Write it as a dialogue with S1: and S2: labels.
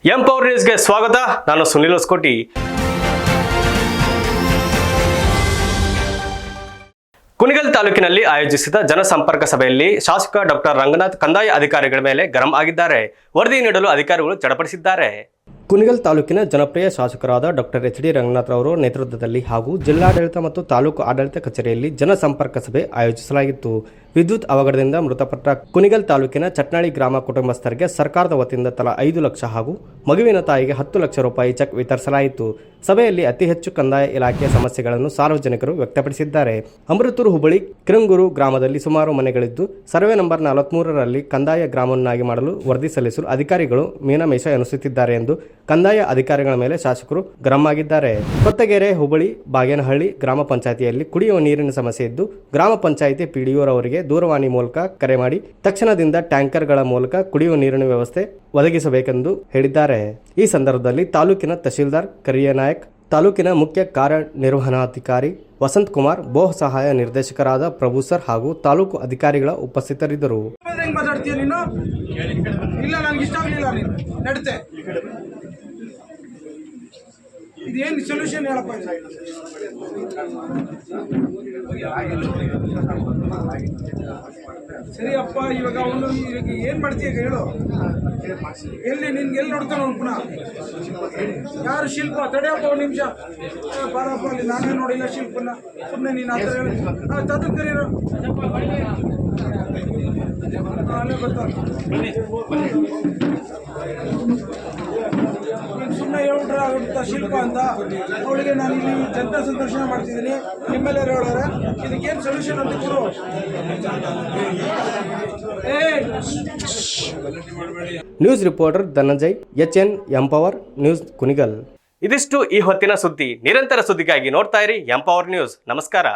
S1: Empower ನ್ಯೂಸ್ಗೆ ಸ್ವಾಗತ. ನಾನು ಸುನಿಲ್ ಹೊಸಕೋಟಿ. ಕುಣಿಗಲ್ ತಾಲೂಕಿನಲ್ಲಿ ಆಯೋಜಿಸಿದ ಜನಸಂಪರ್ಕ ಸಭೆಯಲ್ಲಿ ಶಾಸಕ ಡಾಕ್ಟರ್ ರಂಗನಾಥ್ ಕಂದಾಯ ಅಧಿಕಾರಿಗಳ ಮೇಲೆ ಗರಂ ಆಗಿದ್ದಾರೆ. ವರದಿ ನೀಡಲು ಅಧಿಕಾರಿಗಳು ಚಡಪಡಿಸಿದ್ದಾರೆ. ಕುಣಿಗಲ್ ತಾಲೂಕಿನ ಜನಪ್ರಿಯ ಶಾಸಕರಾದ ಡಾಕ್ಟರ್ ಎಚ್ ಡಿ ರಂಗನಾಥ್ ರವರು ನೇತೃತ್ವದಲ್ಲಿ ಹಾಗೂ ಜಿಲ್ಲಾಡಳಿತ ಮತ್ತು ತಾಲೂಕು ಆಡಳಿತ ಕಚೇರಿಯಲ್ಲಿ ಜನಸಂಪರ್ಕ ಸಭೆ ಆಯೋಜಿಸಲಾಗಿತ್ತು. ವಿದ್ಯುತ್ ಅವಘಡದಿಂದ ಮೃತಪಟ್ಟ ಕುಣಿಗಲ್ ತಾಲೂಕಿನ ಚಟ್ನಾಳಿ ಗ್ರಾಮ ಕುಟುಂಬಸ್ಥರಿಗೆ ಸರ್ಕಾರದ ವತಿಯಿಂದ ತಲಾ 5 ಲಕ್ಷ ಹಾಗೂ ಮಗುವಿನ ತಾಯಿಗೆ 10 ಲಕ್ಷ ರೂಪಾಯಿ ಚೆಕ್ ವಿತರಿಸಲಾಯಿತು. ಸಭೆಯಲ್ಲಿ ಅತಿ ಹೆಚ್ಚು ಕಂದಾಯ ಇಲಾಖೆಯ ಸಮಸ್ಯೆಗಳನ್ನು ಸಾರ್ವಜನಿಕರು ವ್ಯಕ್ತಪಡಿಸಿದ್ದಾರೆ. ಅಮೃತೂರು ಹುಬ್ಬಳ್ಳಿ ಕಿರಂಗೂರು ಗ್ರಾಮದಲ್ಲಿ ಸುಮಾರು ಮನೆಗಳಿದ್ದು ಸರ್ವೆ ನಂಬರ್ 43ರಲ್ಲಿ ಕಂದಾಯ ಗ್ರಾಮವನ್ನಾಗಿ ಮಾಡಲು ವರದಿ ಸಲ್ಲಿಸಲು ಅಧಿಕಾರಿಗಳು ಮೀನಮೇಷ ಎನಿಸುತ್ತಿದ್ದಾರೆ ಎಂದು ಕಂದಾಯ ಅಧಿಕಾರಿಗಳ ಮೇಲೆ ಶಾಸಕರು ಗರಂ ಆಗಿದ್ದಾರೆ. ಕೊತ್ತಗೆರೆ ಹುಬ್ಬಳ್ಳಿ ಬಾಗೇನಹಳ್ಳಿ ಗ್ರಾಮ ಪಂಚಾಯಿತಿಯಲ್ಲಿ ಕುಡಿಯುವ ನೀರಿನ ಸಮಸ್ಯೆ ಇದ್ದು ಗ್ರಾಮ ಪಂಚಾಯಿತಿ ಪಿಡಿಒರವರಿಗೆ ದೂರವಾಣಿ ಮೂಲಕ ಕರೆ ಮಾಡಿ ತಕ್ಷಣದಿಂದ ಟ್ಯಾಂಕರ್ಗಳ ಮೂಲಕ ಕುಡಿಯುವ ನೀರಿನ ವ್ಯವಸ್ಥೆ ಒದಗಿಸಬೇಕೆಂದು ಹೇಳಿದ್ದಾರೆ. ಈ ಸಂದರ್ಭದಲ್ಲಿ ತಾಲೂಕಿನ ತಹಶೀಲ್ದಾರ್ ಕರಿಯನಾಯಕ್, ತಾಲೂಕಿನ ಮುಖ್ಯ ಕಾರ್ಯನಿರ್ವಹಣಾಧಿಕಾರಿ ವಸಂತ್ ಕುಮಾರ್, ಬೋಹ ಸಹಾಯ ನಿರ್ದೇಶಕರಾದ ಪ್ರಭು ಸರ್ ಹಾಗೂ ತಾಲೂಕು ಅಧಿಕಾರಿಗಳ ಉಪಸ್ಥಿತರಿದ್ದರು.
S2: ಇದೇನು ಸೊಲ್ಯೂಷನ್ ಹೇಳಪ್ಪ? ಸರಿ ಅಪ್ಪ, ಇವಾಗ ಅವನು ಏನ್ ಮಾಡ್ತೀಯ ಹೇಳು. ಎಲ್ಲಿ ನಿನ್ಗೆ ಎಲ್ಲಿ ನೋಡ್ತಾನ ಅವನು ಪುನಃ? ಯಾರು ಶಿಲ್ಪ? ತಡೆಯಪ್ಪ ಒಂದು ನಿಮಿಷ, ಬಾರಪ್ಪ ಅಲ್ಲಿ. ನಾನೇ ನೋಡಿಲ್ಲ ಶಿಲ್ಪನ. ಸುಮ್ಮನೆ ನೀನು ಆ ಥರ ಹೇಳಿ ತದ ಕರೀರು. ಅಲ್ಲೇ ಬರ್ತಾವ. ಸುಮ್ಮನೆ ಹೇಳ್ಬಿಟ್ರೆ ಆಗುತ್ತಾ ಶಿಲ್ಪ ಅಂತ? ಅವಳಿಗೆ ನಾನು ಇಲ್ಲಿ ಜನತಾ ಸಂದರ್ಶನ ಮಾಡ್ತಿದ್ದೀನಿ, MLA ಹೇಳೋರೆ. ಇದಕ್ಕೇನು ಸೊಲ್ಯೂಷನ್ ಅಂತ ಕೊಡು.
S1: News reporter Dhananjay, HN, empower news, Kunigal. ಇದಿಷ್ಟು ಈ ಹೊತ್ತಿನ ಸುದ್ದಿ. ನಿರಂತರ ಸುದ್ದಿಗಾಗಿ ನೋಡ್ತಾ ಇರಿ ಎಂಪವರ್ ನ್ಯೂಸ್. ನಮಸ್ಕಾರ.